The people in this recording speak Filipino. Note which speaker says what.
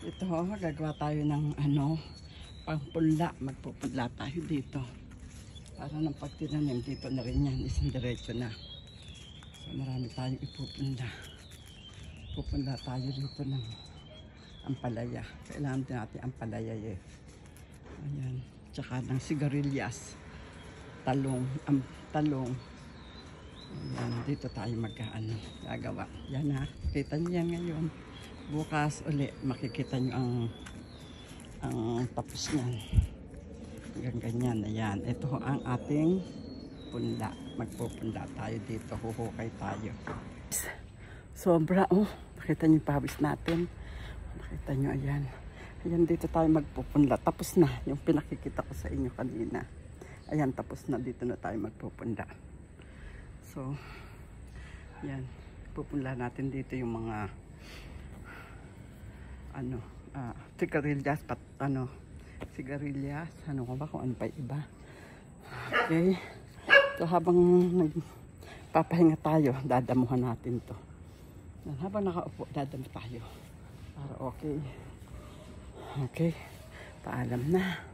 Speaker 1: Ito, gagawa tayo ng pangpunla. Magpupunla tayo dito. Para ng pagtinanim, dito na rin yan. Isang diretso na. So, marami tayong ipupunla. Pupunla tayo dito ng ampalaya. Kailangan din natin ampalaya eh. Ayan. Tsaka ng sigarilyas. Talong. Talong. Ayan. Dito tayo gagawa. Yan ha. Kita niyo yan ngayon. Bukas uli makikita nyo ang tapos niyan. Hanggang ganyan. Ayan. Ito ang ating punla. Magpupunla tayo dito. Huhukay tayo. Sobra nakita nyo yung pawis natin. Nakita nyo ayan. Ayan dito tayo magpupunla. Tapos na yung pinakikita ko sa inyo kanina. Ayan tapos na. Dito na tayo magpupunla. So ayan. Pupunla natin dito yung mga sigarilyas, sigarilyas, ano ko ba kung ano pa iba. Okay. So habang nagpapahinga tayo, dadamuhan natin to. Habang nakaupo, dadamu tayo. Para okay. Okay. Paalam na.